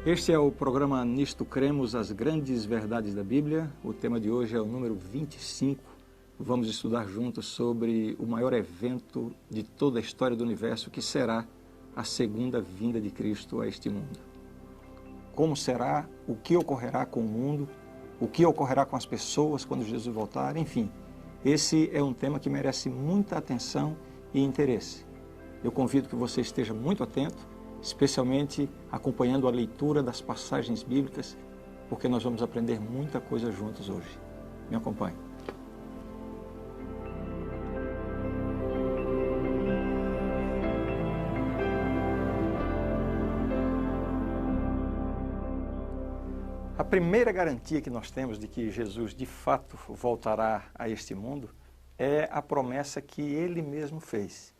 Este é o programa Nisto Cremos, as grandes verdades da Bíblia. O tema de hoje é o número 25. Vamos estudar juntos sobre o maior evento de toda a história do universo, que será a segunda vinda de Cristo a este mundo. Como será, o que ocorrerá com o mundo, o que ocorrerá com as pessoas quando Jesus voltar, enfim. Esse é um tema que merece muita atenção e interesse. Eu convido que você esteja muito atento, especialmente acompanhando a leitura das passagens bíblicas, porque nós vamos aprender muita coisa juntos hoje. Me acompanhe. A primeira garantia que nós temos de que Jesus de fato voltará a este mundo é a promessa que ele mesmo fez.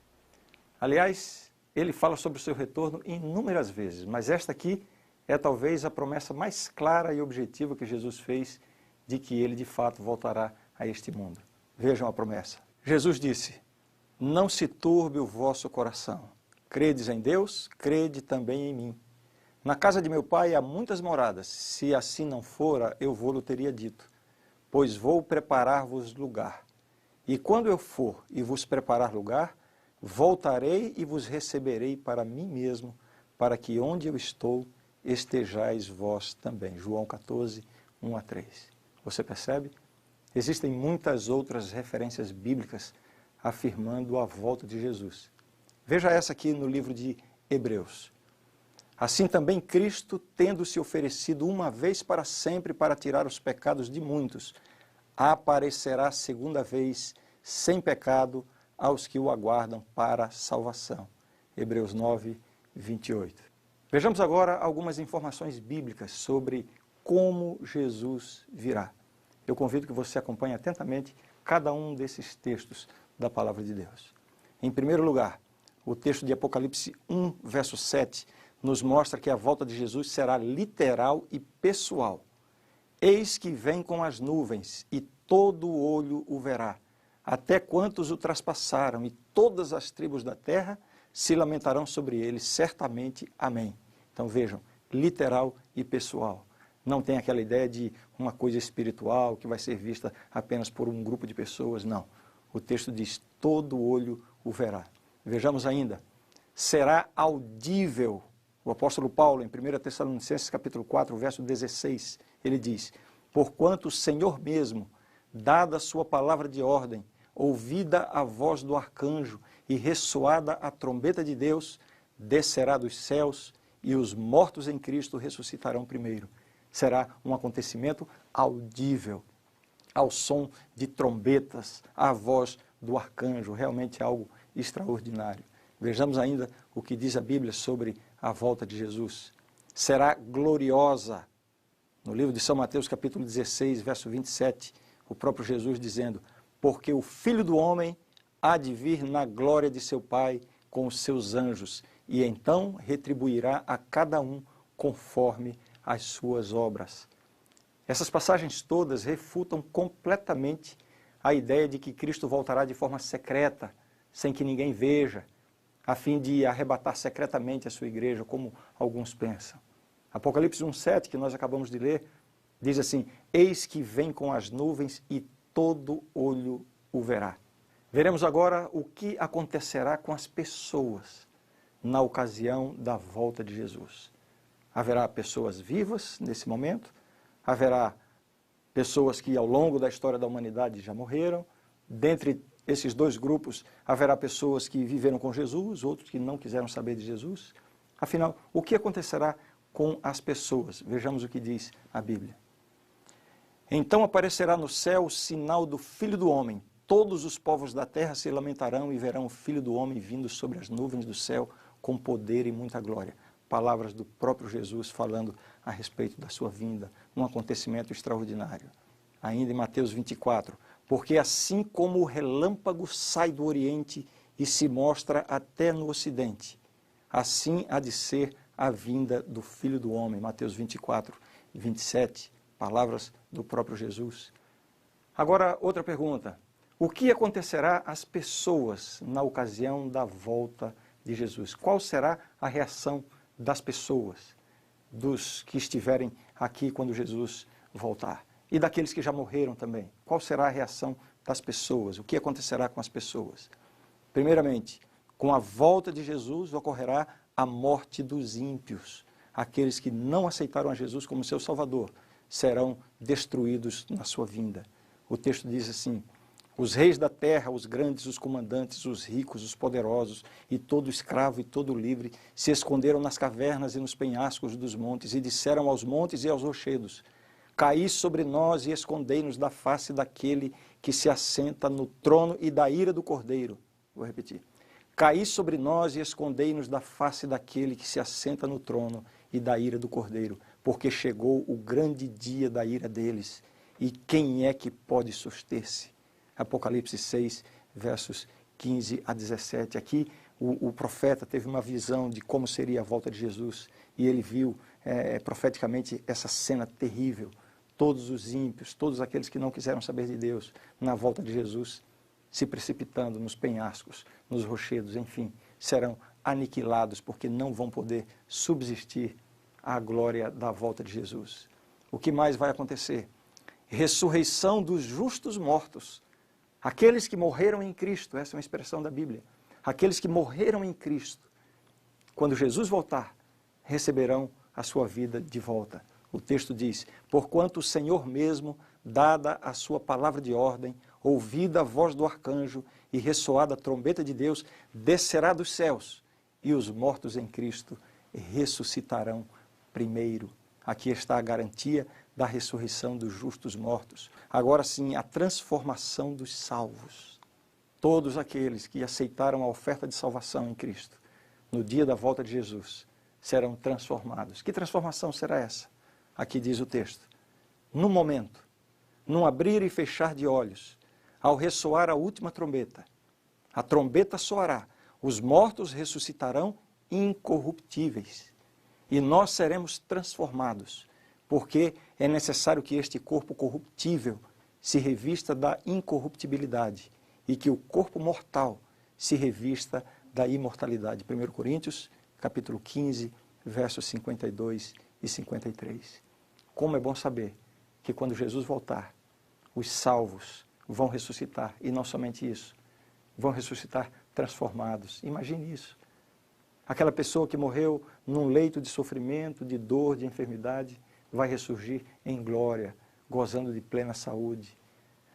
Aliás, ele fala sobre o seu retorno inúmeras vezes, mas esta aqui é talvez a promessa mais clara e objetiva que Jesus fez de que ele de fato voltará a este mundo. Vejam a promessa. Jesus disse: "Não se turbe o vosso coração. Credes em Deus, crede também em mim. Na casa de meu pai há muitas moradas. Se assim não fora, eu vou-lhe teria dito, pois vou preparar-vos lugar. E quando eu for e vos preparar lugar, voltarei e vos receberei para mim mesmo, para que onde eu estou, estejais vós também." João 14, 1 a 3. Você percebe? Existem muitas outras referências bíblicas afirmando a volta de Jesus. Veja essa aqui no livro de Hebreus. "Assim também Cristo, tendo se oferecido uma vez para sempre para tirar os pecados de muitos, aparecerá segunda vez sem pecado aos que o aguardam para a salvação." Hebreus 9, 28. Vejamos agora algumas informações bíblicas sobre como Jesus virá. Eu convido que você acompanhe atentamente cada um desses textos da Palavra de Deus. Em primeiro lugar, o texto de Apocalipse 1, verso 7, nos mostra que a volta de Jesus será literal e pessoal. "Eis que vem com as nuvens, e todo olho o verá, até quantos o traspassaram, e todas as tribos da terra se lamentarão sobre ele, certamente. Amém." Então vejam, literal e pessoal. Não tem aquela ideia de uma coisa espiritual que vai ser vista apenas por um grupo de pessoas, não. O texto diz: todo olho o verá. Vejamos ainda, será audível. O apóstolo Paulo, em 1 Tessalonicenses capítulo 4, verso 16, ele diz: "Porquanto o Senhor mesmo, dada a sua palavra de ordem, ouvida a voz do arcanjo e ressoada a trombeta de Deus, descerá dos céus, e os mortos em Cristo ressuscitarão primeiro." Será um acontecimento audível, ao som de trombetas, à voz do arcanjo, realmente algo extraordinário. Vejamos ainda o que diz a Bíblia sobre a volta de Jesus. Será gloriosa. No livro de São Mateus, capítulo 16, verso 27, o próprio Jesus dizendo: "Porque o Filho do Homem há de vir na glória de seu Pai com os seus anjos, e então retribuirá a cada um conforme as suas obras." Essas passagens todas refutam completamente a ideia de que Cristo voltará de forma secreta, sem que ninguém veja, a fim de arrebatar secretamente a sua igreja, como alguns pensam. Apocalipse 1,7, que nós acabamos de ler, diz assim: "Eis que vem com as nuvens, e todo olho o verá." Veremos agora o que acontecerá com as pessoas na ocasião da volta de Jesus. Haverá pessoas vivas nesse momento, haverá pessoas que ao longo da história da humanidade já morreram. Dentre esses dois grupos, haverá pessoas que viveram com Jesus, outros que não quiseram saber de Jesus. Afinal, o que acontecerá com as pessoas? Vejamos o que diz a Bíblia. "Então aparecerá no céu o sinal do Filho do Homem. Todos os povos da terra se lamentarão e verão o Filho do Homem vindo sobre as nuvens do céu com poder e muita glória." Palavras do próprio Jesus falando a respeito da sua vinda, um acontecimento extraordinário. Ainda em Mateus 24, "Porque assim como o relâmpago sai do Oriente e se mostra até no Ocidente, assim há de ser a vinda do Filho do Homem." Mateus 24, 27, palavras do próprio Jesus. Agora, outra pergunta: o que acontecerá às pessoas na ocasião da volta de Jesus? Qual será a reação das pessoas? dos que estiverem aqui quando Jesus voltar? E daqueles que já morreram também? Qual será a reação das pessoas? O que acontecerá com as pessoas? Primeiramente, com a volta de Jesus ocorrerá a morte dos ímpios. Aqueles que não aceitaram a Jesus como seu Salvador serão destruídos na sua vinda. O texto diz assim: os reis da terra, os grandes, os comandantes, os ricos, os poderosos, e todo escravo e todo livre, se esconderam nas cavernas e nos penhascos dos montes, e disseram aos montes e aos rochedos: caí sobre nós e escondei-nos da face daquele que se assenta no trono e da ira do Cordeiro. Vou repetir. Caí sobre nós e escondei-nos da face daquele que se assenta no trono e da ira do Cordeiro, porque chegou o grande dia da ira deles. E quem é que pode suster-se? Apocalipse 6, versos 15 a 17. Aqui o profeta teve uma visão de como seria a volta de Jesus e ele viu profeticamente essa cena terrível. Todos os ímpios, todos aqueles que não quiseram saber de Deus, na volta de Jesus, se precipitando nos penhascos, nos rochedos, enfim, serão aniquilados porque não vão poder subsistir à glória da volta de Jesus. O que mais vai acontecer? Ressurreição dos justos mortos. Aqueles que morreram em Cristo, essa é uma expressão da Bíblia. Aqueles que morreram em Cristo, quando Jesus voltar, receberão a sua vida de volta. O texto diz: porquanto o Senhor mesmo, dada a sua palavra de ordem, ouvida a voz do arcanjo e ressoada a trombeta de Deus, descerá dos céus, e os mortos em Cristo ressuscitarão primeiro. Aqui está a garantia da ressurreição dos justos mortos. Agora sim, a transformação dos salvos. Todos aqueles que aceitaram a oferta de salvação em Cristo, no dia da volta de Jesus, serão transformados. Que transformação será essa? Aqui diz o texto: no momento, num abrir e fechar de olhos, ao ressoar a última trombeta, a trombeta soará, os mortos ressuscitarão incorruptíveis, e nós seremos transformados, porque é necessário que este corpo corruptível se revista da incorruptibilidade e que o corpo mortal se revista da imortalidade. 1 Coríntios, capítulo 15, versos 52 e 53. Como é bom saber que quando Jesus voltar, os salvos vão ressuscitar, e não somente isso, vão ressuscitar transformados. Imagine isso. Aquela pessoa que morreu num leito de sofrimento, de dor, de enfermidade, vai ressurgir em glória, gozando de plena saúde.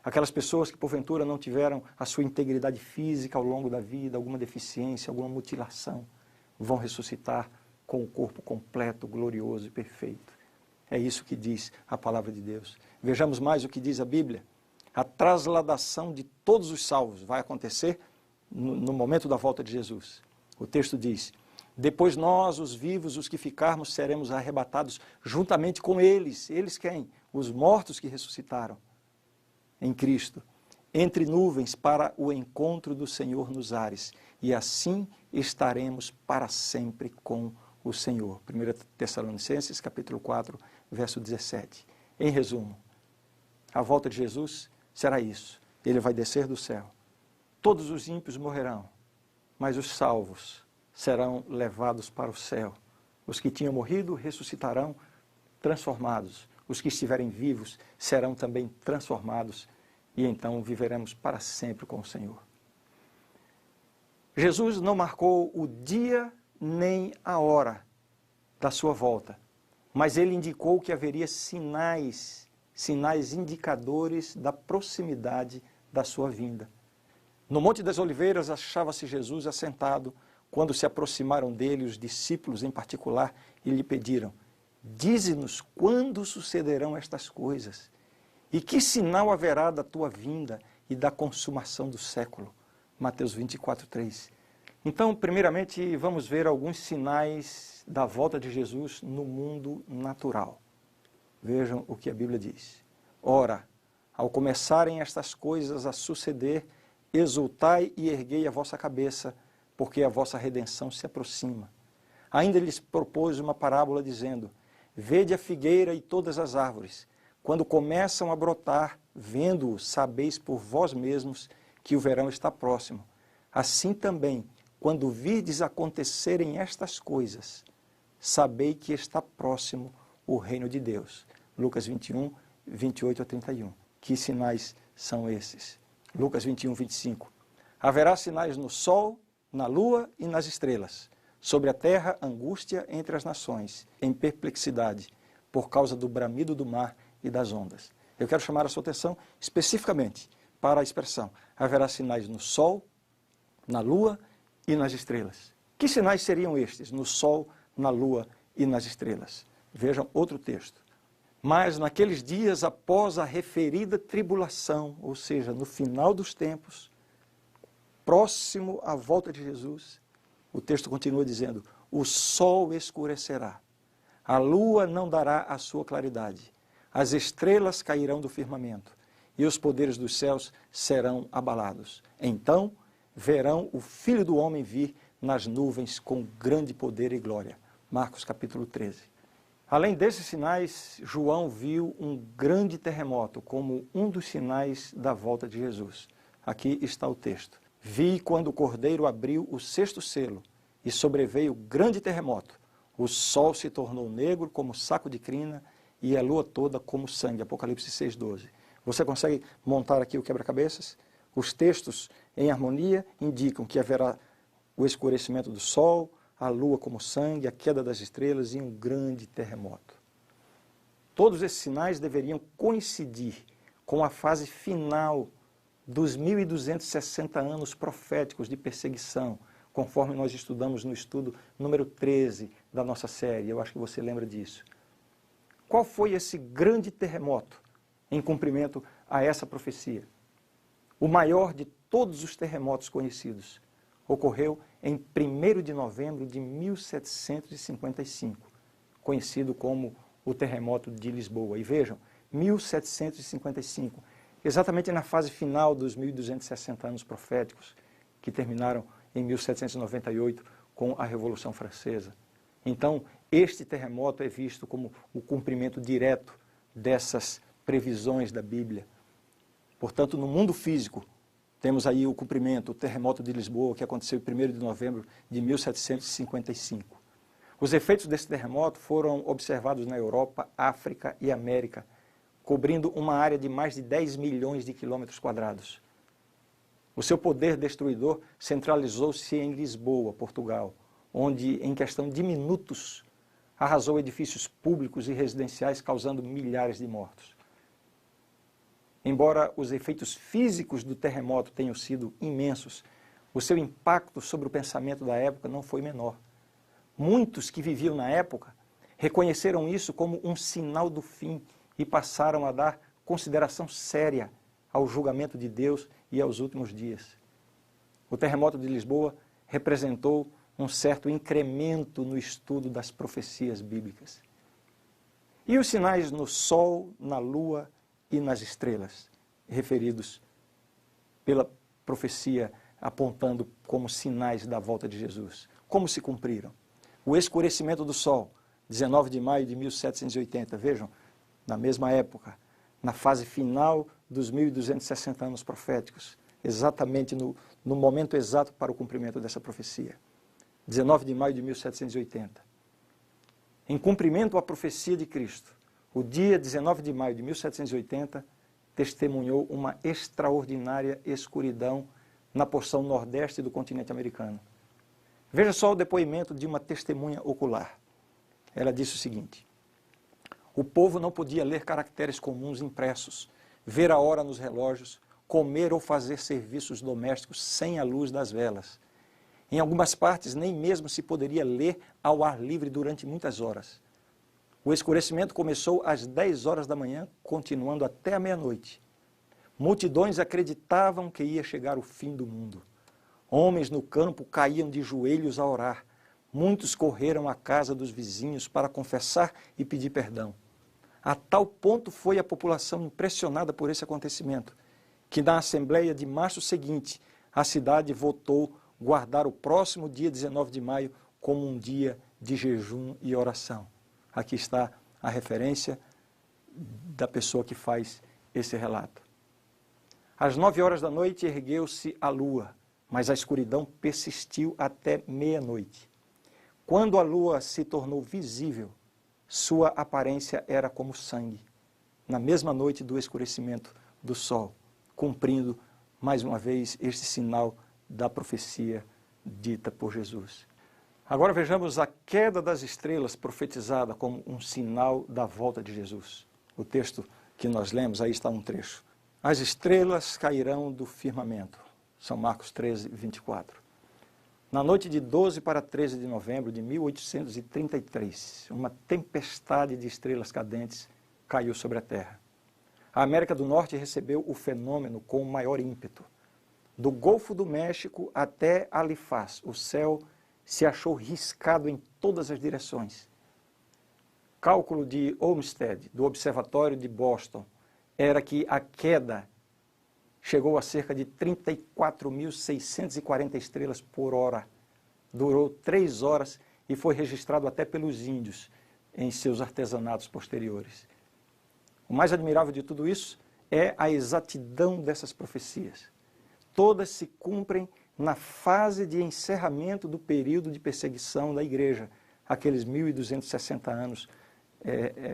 Aquelas pessoas que porventura não tiveram a sua integridade física ao longo da vida, alguma deficiência, alguma mutilação, vão ressuscitar com o corpo completo, glorioso e perfeito. É isso que diz a palavra de Deus. Vejamos mais o que diz a Bíblia. A trasladação de todos os salvos vai acontecer no momento da volta de Jesus. O texto diz: depois nós, os vivos, os que ficarmos, seremos arrebatados juntamente com eles. Eles quem? Os mortos que ressuscitaram em Cristo, entre nuvens para o encontro do Senhor nos ares. E assim estaremos para sempre com o Senhor. 1 Tessalonicenses, capítulo 4, verso 17. Em resumo, a volta de Jesus será isso. Ele vai descer do céu. Todos os ímpios morrerão, mas os salvos serão levados para o céu. Os que tinham morrido ressuscitarão transformados. Os que estiverem vivos serão também transformados e então viveremos para sempre com o Senhor. Jesus não marcou o dia nem a hora da sua volta, mas ele indicou que haveria sinais indicadores da proximidade da sua vinda. No Monte das Oliveiras achava-se Jesus assentado quando se aproximaram dele os discípulos em particular e lhe pediram: dize-nos quando sucederão estas coisas e que sinal haverá da tua vinda e da consumação do século. Mateus 24, 3. Então, primeiramente, vamos ver alguns sinais da volta de Jesus no mundo natural. Vejam o que a Bíblia diz. Ora, ao começarem estas coisas a suceder, exultai e erguei a vossa cabeça, porque a vossa redenção se aproxima. Ainda lhes propôs uma parábola dizendo: vede a figueira e todas as árvores. Quando começam a brotar, vendo-o, sabeis por vós mesmos que o verão está próximo. Assim também, quando virdes acontecerem estas coisas, sabei que está próximo o reino de Deus. Lucas 21, 28 a 31. Que sinais são esses? Lucas 21, 25. Haverá sinais no sol, na lua e nas estrelas. Sobre a terra, angústia entre as nações, em perplexidade, por causa do bramido do mar e das ondas. Eu quero chamar a sua atenção especificamente para a expressão: haverá sinais no sol, na lua e nas estrelas. Que sinais seriam estes no sol, na lua e nas estrelas? Vejam outro texto. Mas naqueles dias após a referida tribulação, ou seja, no final dos tempos, próximo à volta de Jesus, o texto continua dizendo: o sol escurecerá, a lua não dará a sua claridade, as estrelas cairão do firmamento e os poderes dos céus serão abalados. Então verão o Filho do Homem vir nas nuvens com grande poder e glória. Marcos capítulo 13. Além desses sinais, João viu um grande terremoto como um dos sinais da volta de Jesus. Aqui está o texto. Vi quando o Cordeiro abriu o sexto selo e sobreveio grande terremoto. O sol se tornou negro como saco de crina e a lua toda como sangue. Apocalipse 6,12. Você consegue montar aqui o quebra-cabeças? Os textos em harmonia indicam que haverá o escurecimento do sol, a lua como sangue, a queda das estrelas e um grande terremoto. Todos esses sinais deveriam coincidir com a fase final dos 1260 anos proféticos de perseguição, conforme nós estudamos no estudo número 13 da nossa série. Eu acho que você lembra disso. Qual foi esse grande terremoto em cumprimento a essa profecia? O maior de todos os terremotos conhecidos ocorreu em 1º de novembro de 1755, conhecido como o terremoto de Lisboa. E vejam, 1755, exatamente na fase final dos 1260 anos proféticos, que terminaram em 1798 com a Revolução Francesa. Então, este terremoto é visto como o cumprimento direto dessas previsões da Bíblia. Portanto, no mundo físico, temos aí o cumprimento, o terremoto de Lisboa, que aconteceu em 1º de novembro de 1755. Os efeitos desse terremoto foram observados na Europa, África e América, cobrindo uma área de mais de 10 milhões de quilômetros quadrados. O seu poder destruidor centralizou-se em Lisboa, Portugal, onde, em questão de minutos, arrasou edifícios públicos e residenciais, causando milhares de mortos. Embora os efeitos físicos do terremoto tenham sido imensos, o seu impacto sobre o pensamento da época não foi menor. Muitos que viviam na época reconheceram isso como um sinal do fim e passaram a dar consideração séria ao julgamento de Deus e aos últimos dias. O terremoto de Lisboa representou um certo incremento no estudo das profecias bíblicas. E os sinais no sol, na lua e nas estrelas, referidos pela profecia apontando como sinais da volta de Jesus. Como se cumpriram? O escurecimento do sol, 19 de maio de 1780, vejam, na mesma época, na fase final dos 1260 anos proféticos, exatamente no momento exato para o cumprimento dessa profecia. 19 de maio de 1780. Em cumprimento à profecia de Cristo, o dia 19 de maio de 1780 testemunhou uma extraordinária escuridão na porção nordeste do continente americano. Veja só o depoimento de uma testemunha ocular. Ela disse o seguinte: o povo não podia ler caracteres comuns impressos, ver a hora nos relógios, comer ou fazer serviços domésticos sem a luz das velas. Em algumas partes, nem mesmo se poderia ler ao ar livre durante muitas horas. O escurecimento começou às 10 horas da manhã, continuando até a meia-noite. Multidões acreditavam que ia chegar o fim do mundo. Homens no campo caíam de joelhos a orar. Muitos correram à casa dos vizinhos para confessar e pedir perdão. A tal ponto foi a população impressionada por esse acontecimento, que na assembleia de março seguinte, a cidade votou guardar o próximo dia 19 de maio como um dia de jejum e oração. Aqui está a referência da pessoa que faz esse relato. Às 9 horas da noite ergueu-se a lua, mas a escuridão persistiu até meia-noite. Quando a lua se tornou visível, sua aparência era como sangue, na mesma noite do escurecimento do sol, cumprindo mais uma vez este sinal da profecia dita por Jesus. Agora vejamos a queda das estrelas profetizada como um sinal da volta de Jesus. O texto que nós lemos, aí está um trecho. As estrelas cairão do firmamento. São Marcos 13, 24. Na noite de 12 para 13 de novembro de 1833, uma tempestade de estrelas cadentes caiu sobre a Terra. A América do Norte recebeu o fenômeno com maior ímpeto. Do Golfo do México até Alifaz, o céu se achou riscado em todas as direções. Cálculo de Olmsted, do Observatório de Boston, era que a queda chegou a cerca de 34.640 estrelas por hora. Durou 3 horas e foi registrado até pelos índios em seus artesanatos posteriores. O mais admirável de tudo isso é a exatidão dessas profecias. Todas se cumprem na fase de encerramento do período de perseguição da igreja, aqueles 1.260 anos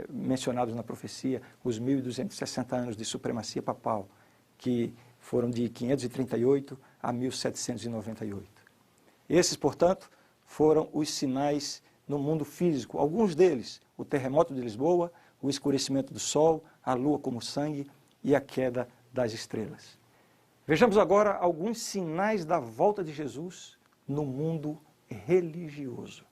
mencionados na profecia, os 1.260 anos de supremacia papal, que foram de 538 a 1798. Esses, portanto, foram os sinais no mundo físico, alguns deles, o terremoto de Lisboa, o escurecimento do sol, a lua como sangue e a queda das estrelas. Vejamos agora alguns sinais da volta de Jesus no mundo religioso.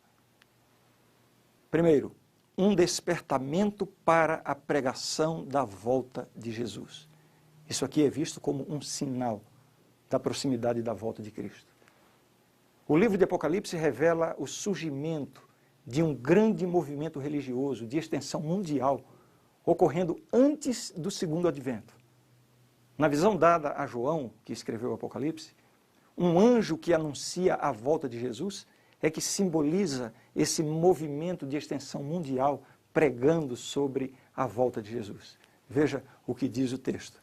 Primeiro, um despertamento para a pregação da volta de Jesus. Isso aqui é visto como um sinal da proximidade da volta de Cristo. O livro de Apocalipse revela o surgimento de um grande movimento religioso de extensão mundial, ocorrendo antes do segundo advento. Na visão dada a João, que escreveu o Apocalipse, um anjo que anuncia a volta de Jesus é que simboliza esse movimento de extensão mundial pregando sobre a volta de Jesus. Veja o que diz o texto.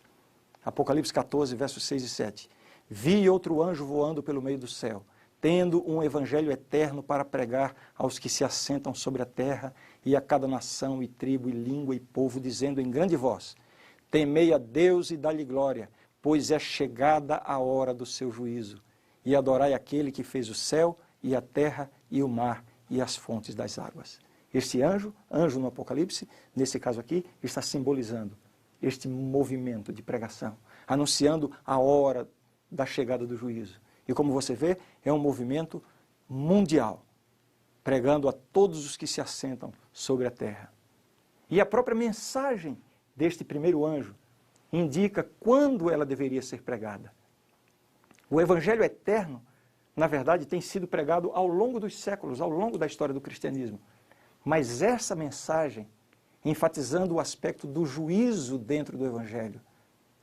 Apocalipse 14, versos 6 e 7. Vi outro anjo voando pelo meio do céu, tendo um evangelho eterno para pregar aos que se assentam sobre a terra e a cada nação e tribo e língua e povo, dizendo em grande voz: temei a Deus e dá-lhe glória, pois é chegada a hora do seu juízo, e adorai aquele que fez o céu e a terra e o mar e as fontes das águas. Este anjo no Apocalipse, nesse caso aqui, está simbolizando este movimento de pregação, anunciando a hora da chegada do juízo. E como você vê, é um movimento mundial, pregando a todos os que se assentam sobre a terra. E a própria mensagem deste primeiro anjo indica quando ela deveria ser pregada. O evangelho eterno, na verdade, tem sido pregado ao longo dos séculos, ao longo da história do cristianismo. Mas essa mensagem, enfatizando o aspecto do juízo dentro do evangelho,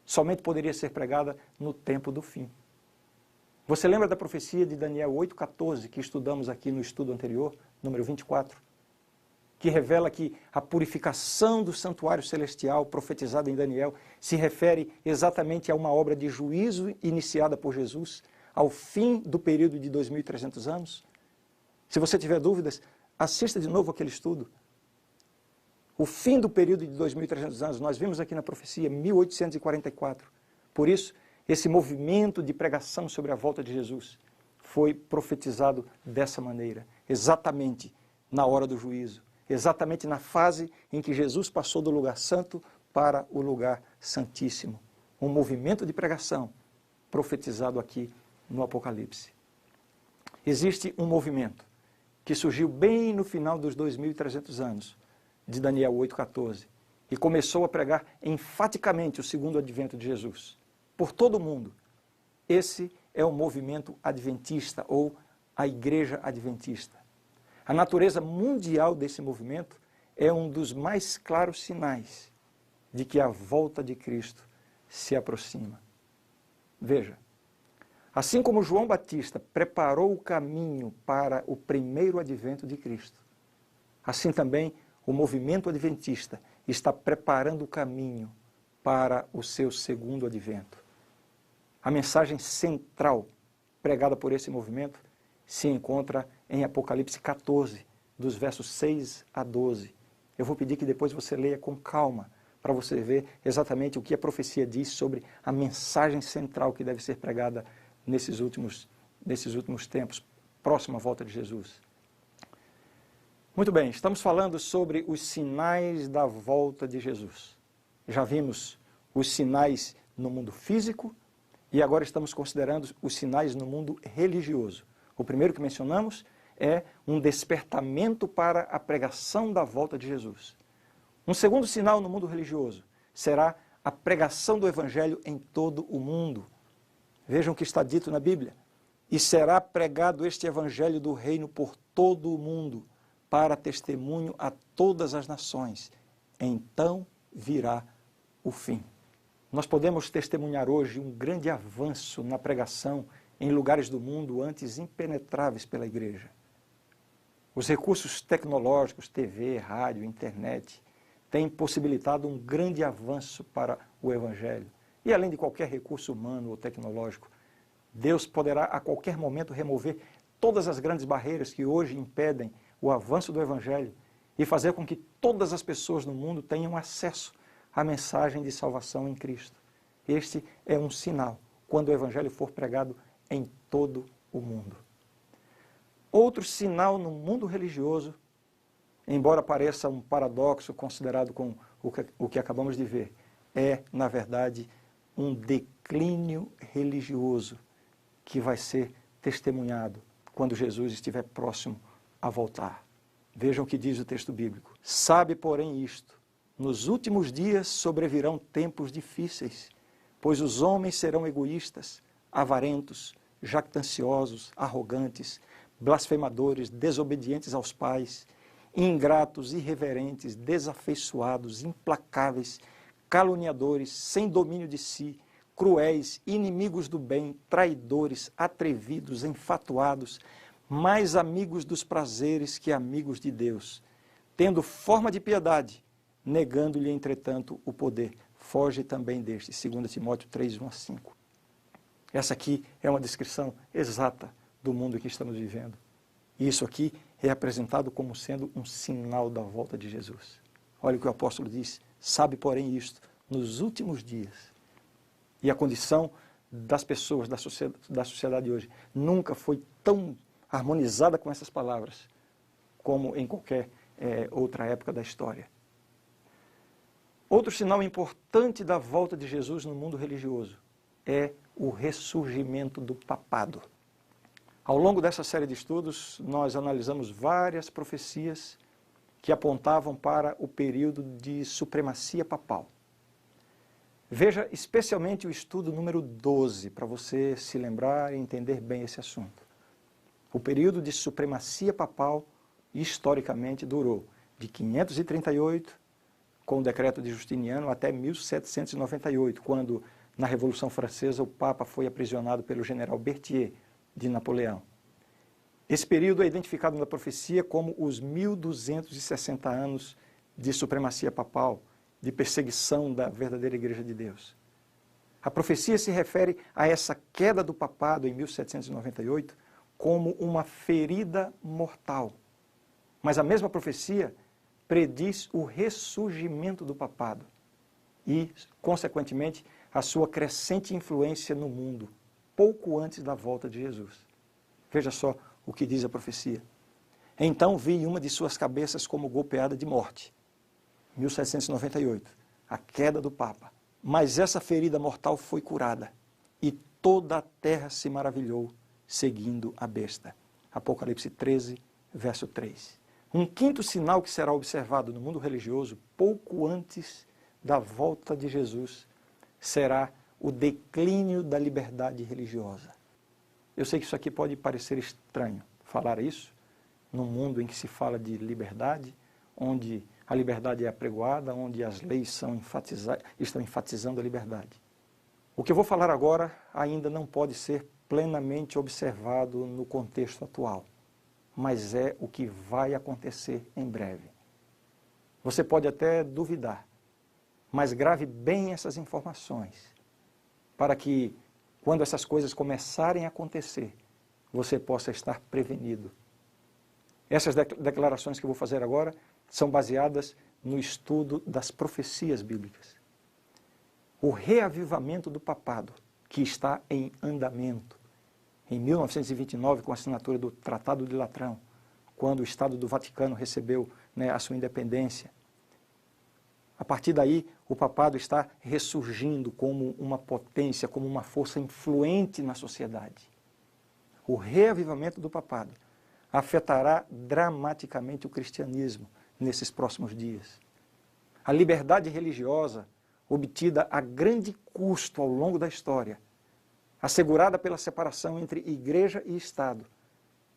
somente poderia ser pregada no tempo do fim. Você lembra da profecia de Daniel 8,14, que estudamos aqui no estudo anterior, número 24? Que revela que a purificação do santuário celestial profetizada em Daniel se refere exatamente a uma obra de juízo iniciada por Jesus ao fim do período de 2.300 anos. Se você tiver dúvidas, assista de novo aquele estudo. O fim do período de 2.300 anos, nós vimos aqui na profecia, 1844. Por isso, esse movimento de pregação sobre a volta de Jesus foi profetizado dessa maneira, exatamente na hora do juízo. Exatamente na fase em que Jesus passou do lugar santo para o lugar santíssimo. Um movimento de pregação profetizado aqui no Apocalipse. Existe um movimento que surgiu bem no final dos 2.300 anos de Daniel 8,14 e começou a pregar enfaticamente o segundo advento de Jesus por todo o mundo. Esse é o movimento adventista ou a Igreja Adventista. A natureza mundial desse movimento é um dos mais claros sinais de que a volta de Cristo se aproxima. Veja, assim como João Batista preparou o caminho para o primeiro advento de Cristo, assim também o movimento adventista está preparando o caminho para o seu segundo advento. A mensagem central pregada por esse movimento se encontra em Apocalipse 14, dos versos 6 a 12. Eu vou pedir que depois você leia com calma, para você ver exatamente o que a profecia diz sobre a mensagem central que deve ser pregada nesses últimos tempos, próximo à volta de Jesus. Muito bem, estamos falando sobre os sinais da volta de Jesus. Já vimos os sinais no mundo físico e agora estamos considerando os sinais no mundo religioso. O primeiro que mencionamos é um despertamento para a pregação da volta de Jesus. Um segundo sinal no mundo religioso será a pregação do Evangelho em todo o mundo. Vejam o que está dito na Bíblia. E será pregado este Evangelho do Reino por todo o mundo, para testemunho a todas as nações. Então virá o fim. Nós podemos testemunhar hoje um grande avanço na pregação em lugares do mundo antes impenetráveis pela igreja. Os recursos tecnológicos, TV, rádio, internet, têm possibilitado um grande avanço para o Evangelho. E além de qualquer recurso humano ou tecnológico, Deus poderá a qualquer momento remover todas as grandes barreiras que hoje impedem o avanço do Evangelho e fazer com que todas as pessoas no mundo tenham acesso à mensagem de salvação em Cristo. Este é um sinal quando o Evangelho for pregado em todo o mundo. Outro sinal no mundo religioso, embora pareça um paradoxo considerado com o que acabamos de ver, é, na verdade, um declínio religioso que vai ser testemunhado quando Jesus estiver próximo a voltar. Vejam o que diz o texto bíblico. Sabe, porém, isto: nos últimos dias sobrevirão tempos difíceis, pois os homens serão egoístas, avarentos, jactanciosos, arrogantes, blasfemadores, desobedientes aos pais, ingratos, irreverentes, desafeiçoados, implacáveis, caluniadores, sem domínio de si, cruéis, inimigos do bem, traidores, atrevidos, enfatuados, mais amigos dos prazeres que amigos de Deus, tendo forma de piedade, negando-lhe, entretanto, o poder. Foge também deste. 2 Timóteo 3, 1 a 5. Essa aqui é uma descrição exata do mundo que estamos vivendo. E isso aqui é apresentado como sendo um sinal da volta de Jesus. Olha o que o apóstolo diz: sabe, porém, isto, nos últimos dias. E a condição das pessoas, da sociedade hoje, nunca foi tão harmonizada com essas palavras como em qualquer outra época da história. Outro sinal importante da volta de Jesus no mundo religioso é o ressurgimento do papado. Ao longo dessa série de estudos, nós analisamos várias profecias que apontavam para o período de supremacia papal. Veja especialmente o estudo número 12, para você se lembrar e entender bem esse assunto. O período de supremacia papal, historicamente, durou de 538, com o decreto de Justiniano, até 1798, quando, na Revolução Francesa, o Papa foi aprisionado pelo general Berthier, de Napoleão. Esse período é identificado na profecia como os 1260 anos de supremacia papal, de perseguição da verdadeira Igreja de Deus. A profecia se refere a essa queda do papado em 1798 como uma ferida mortal. Mas a mesma profecia prediz o ressurgimento do papado e, consequentemente, a sua crescente influência no mundo, pouco antes da volta de Jesus. Veja só o que diz a profecia. Então vi uma de suas cabeças como golpeada de morte. 1798, a queda do Papa. Mas essa ferida mortal foi curada e toda a terra se maravilhou, seguindo a besta. Apocalipse 13, verso 3. Um quinto sinal que será observado no mundo religioso, pouco antes da volta de Jesus, será o declínio da liberdade religiosa. Eu sei que isso aqui pode parecer estranho, falar isso, num mundo em que se fala de liberdade, onde a liberdade é apregoada, onde as leis estão enfatizando a liberdade. O que eu vou falar agora ainda não pode ser plenamente observado no contexto atual, mas é o que vai acontecer em breve. Você pode até duvidar, mas grave bem essas informações, para que, quando essas coisas começarem a acontecer, você possa estar prevenido Essas declarações que eu vou fazer agora são baseadas no estudo das profecias bíblicas. O reavivamento do papado, que está em andamento. Em 1929, com a assinatura do Tratado de Latrão, quando o Estado do Vaticano recebeu, a sua independência. A partir daí, o papado está ressurgindo como uma potência, como uma força influente na sociedade. O reavivamento do papado afetará dramaticamente o cristianismo nesses próximos dias. A liberdade religiosa, obtida a grande custo ao longo da história, assegurada pela separação entre igreja e Estado,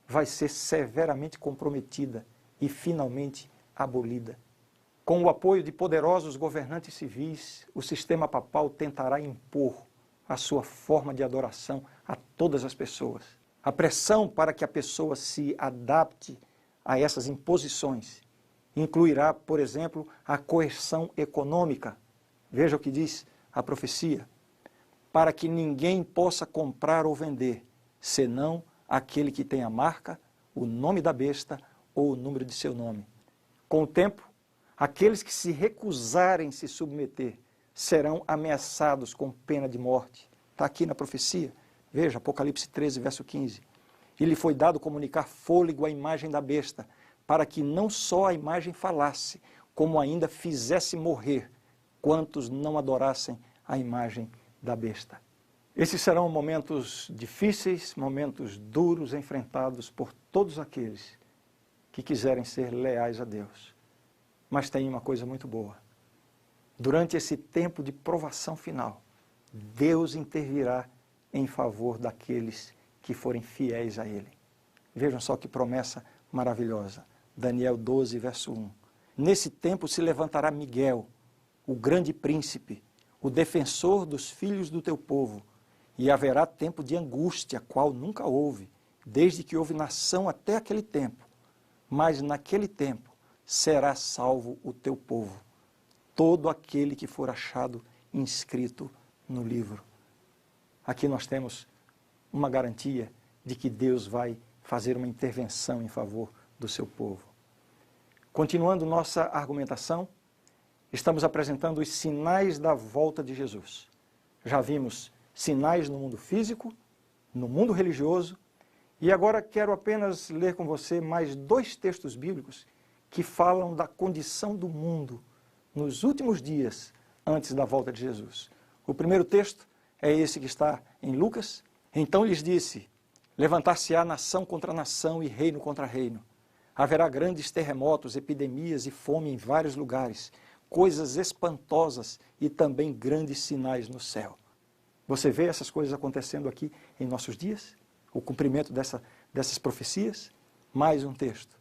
vai ser severamente comprometida e finalmente abolida. Com o apoio de poderosos governantes civis, o sistema papal tentará impor a sua forma de adoração a todas as pessoas. A pressão para que a pessoa se adapte a essas imposições incluirá, por exemplo, a coerção econômica. Veja o que diz a profecia. Para que ninguém possa comprar ou vender, senão aquele que tem a marca, o nome da besta ou o número de seu nome. Com o tempo, aqueles que se recusarem se submeter serão ameaçados com pena de morte. Está aqui na profecia. Veja, Apocalipse 13, verso 15. E lhe foi dado comunicar fôlego à imagem da besta, para que não só a imagem falasse, como ainda fizesse morrer quantos não adorassem a imagem da besta. Esses serão momentos difíceis, momentos duros enfrentados por todos aqueles que quiserem ser leais a Deus. Mas tem uma coisa muito boa. Durante esse tempo de provação final, Deus intervirá em favor daqueles que forem fiéis a Ele. Vejam só que promessa maravilhosa. Daniel 12, verso 1. Nesse tempo se levantará Miguel, o grande príncipe, o defensor dos filhos do teu povo, e haverá tempo de angústia, qual nunca houve, desde que houve nação até aquele tempo. Mas naquele tempo será salvo o teu povo, todo aquele que for achado inscrito no livro. Aqui nós temos uma garantia de que Deus vai fazer uma intervenção em favor do seu povo. Continuando nossa argumentação, estamos apresentando os sinais da volta de Jesus. Já vimos sinais no mundo físico, no mundo religioso, e agora quero apenas ler com você mais 2 textos bíblicos que falam da condição do mundo nos últimos dias antes da volta de Jesus. O primeiro texto é esse que está em Lucas. Então lhes disse: levantar-se-á nação contra nação e reino contra reino. Haverá grandes terremotos, epidemias e fome em vários lugares, coisas espantosas e também grandes sinais no céu. Você vê essas coisas acontecendo aqui em nossos dias? O cumprimento dessas profecias? Mais um texto.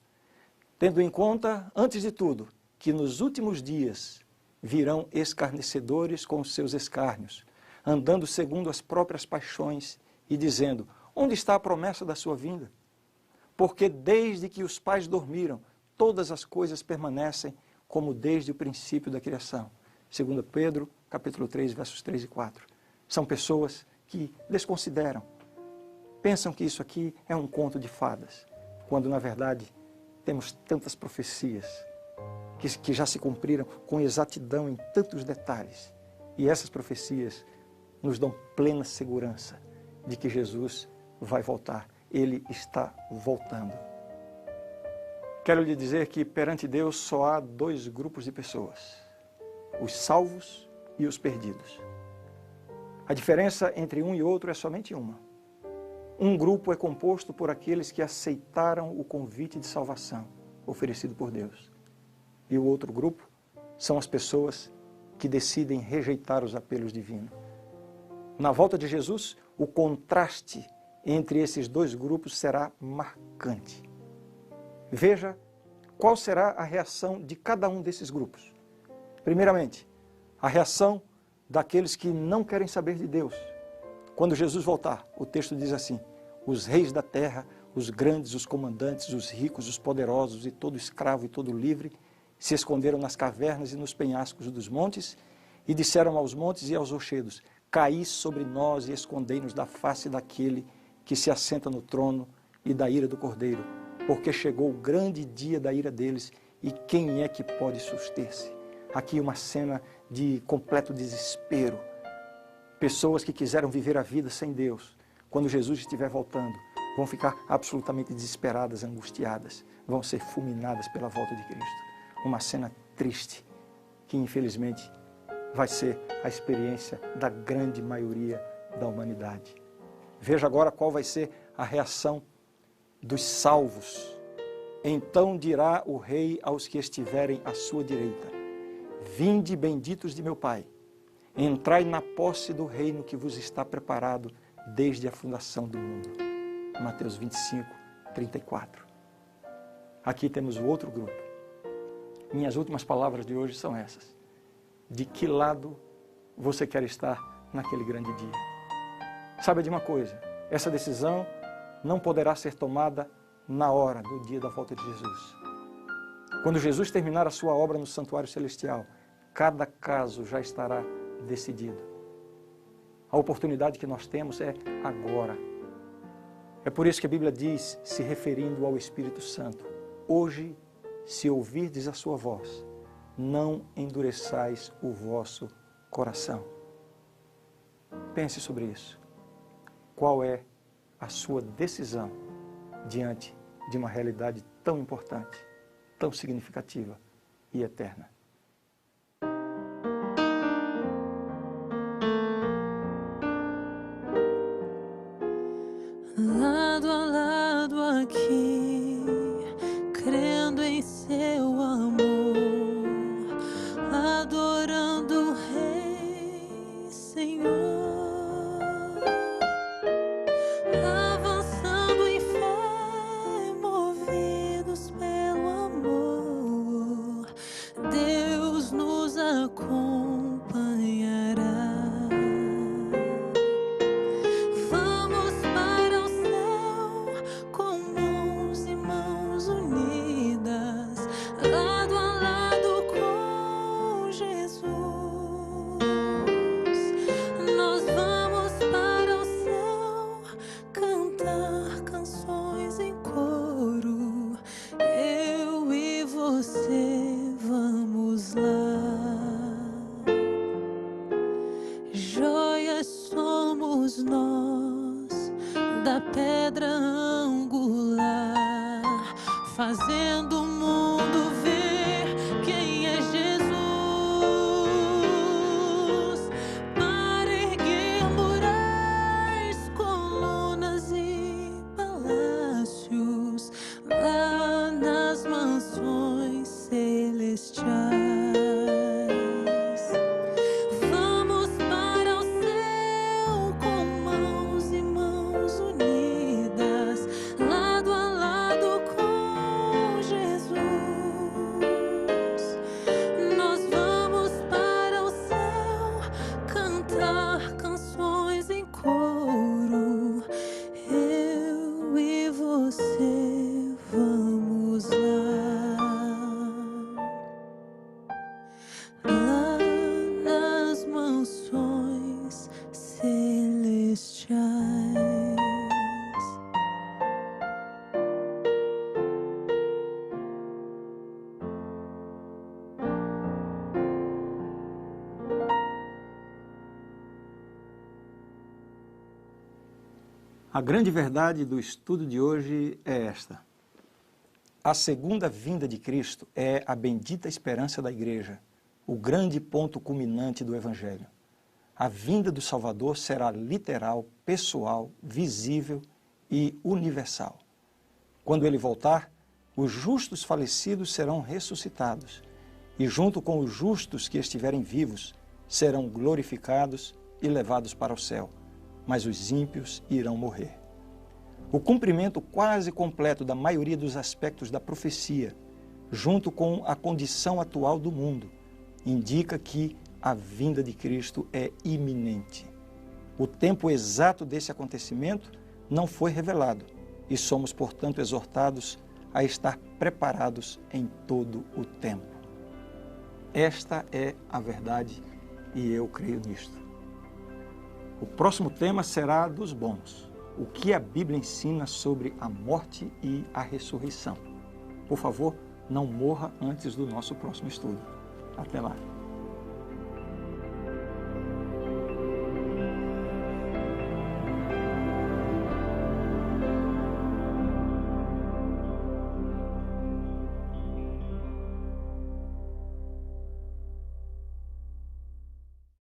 Tendo em conta, antes de tudo, que nos últimos dias virão escarnecedores com os seus escárnios, andando segundo as próprias paixões e dizendo: onde está a promessa da sua vinda? Porque desde que os pais dormiram, todas as coisas permanecem como desde o princípio da criação. 2 Pedro, capítulo 3, versos 3 e 4. São pessoas que desconsideram, pensam que isso aqui é um conto de fadas, quando na verdade temos tantas profecias que já se cumpriram com exatidão em tantos detalhes. E essas profecias nos dão plena segurança de que Jesus vai voltar. Ele está voltando. Quero lhe dizer que perante Deus só há 2 grupos de pessoas: os salvos e os perdidos. A diferença entre um e outro é somente uma. Um grupo é composto por aqueles que aceitaram o convite de salvação oferecido por Deus. E o outro grupo são as pessoas que decidem rejeitar os apelos divinos. Na volta de Jesus, o contraste entre esses 2 grupos será marcante. Veja qual será a reação de cada um desses grupos. Primeiramente, a reação daqueles que não querem saber de Deus. Quando Jesus voltar, o texto diz assim: os reis da terra, os grandes, os comandantes, os ricos, os poderosos e todo escravo e todo livre se esconderam nas cavernas e nos penhascos dos montes e disseram aos montes e aos rochedos: caí sobre nós e escondei-nos da face daquele que se assenta no trono e da ira do Cordeiro, porque chegou o grande dia da ira deles, e quem é que pode suster-se? Aqui uma cena de completo desespero. Pessoas que quiseram viver a vida sem Deus, quando Jesus estiver voltando, vão ficar absolutamente desesperadas, angustiadas, vão ser fulminadas pela volta de Cristo. Uma cena triste, que infelizmente vai ser a experiência da grande maioria da humanidade. Veja agora qual vai ser a reação dos salvos. Então dirá o rei aos que estiverem à sua direita: vinde, benditos de meu Pai, entrai na posse do reino que vos está preparado desde a fundação do mundo. Mateus 25, 34. Aqui temos o outro grupo. Minhas últimas palavras de hoje são essas. De que lado você quer estar naquele grande dia? Saiba de uma coisa, essa decisão não poderá ser tomada na hora do dia da volta de Jesus. Quando Jesus terminar a sua obra no santuário celestial, cada caso já estará decidido. A oportunidade que nós temos é agora. É por isso que a Bíblia diz, se referindo ao Espírito Santo: hoje, se ouvirdes a sua voz, não endureçais o vosso coração. Pense sobre isso. Qual é a sua decisão diante de uma realidade tão importante, tão significativa e eterna? Lado a lado aqui, crendo em seu amor, adorando o Rei, Senhor, avançando em fé, movidos pelo amor, Deus nos acompanhará. Vamos para o céu com mãos e mãos unidas, lado a lado com Jesus. Nós vamos para o céu cantar canções em coro, eu e você vamos lá. Joias somos nós, da pedra angular, fazendo o mundo ver quem é Jesus. Para erguer murais, colunas e palácios, lá nas mansões celestiais. Vamos para o céu com mãos e mãos unidas, lado a lado com Jesus. Nós vamos para o céu cantar canções em coro, eu e você vamos lá nas mansões celestiais. A grande verdade do estudo de hoje é esta: a segunda vinda de Cristo é a bendita esperança da igreja, o grande ponto culminante do Evangelho. A vinda do Salvador será literal, pessoal, visível e universal. Quando ele voltar, os justos falecidos serão ressuscitados, e junto com os justos que estiverem vivos, serão glorificados e levados para o céu, mas os ímpios irão morrer. O cumprimento quase completo da maioria dos aspectos da profecia, junto com a condição atual do mundo, indica que a vinda de Cristo é iminente. O tempo exato desse acontecimento não foi revelado e somos, portanto, exortados a estar preparados em todo o tempo. Esta é a verdade e eu creio nisto. O próximo tema será dos bons. o que a Bíblia ensina sobre a morte e a ressurreição. Por favor, não morra antes do nosso próximo estudo. Até lá!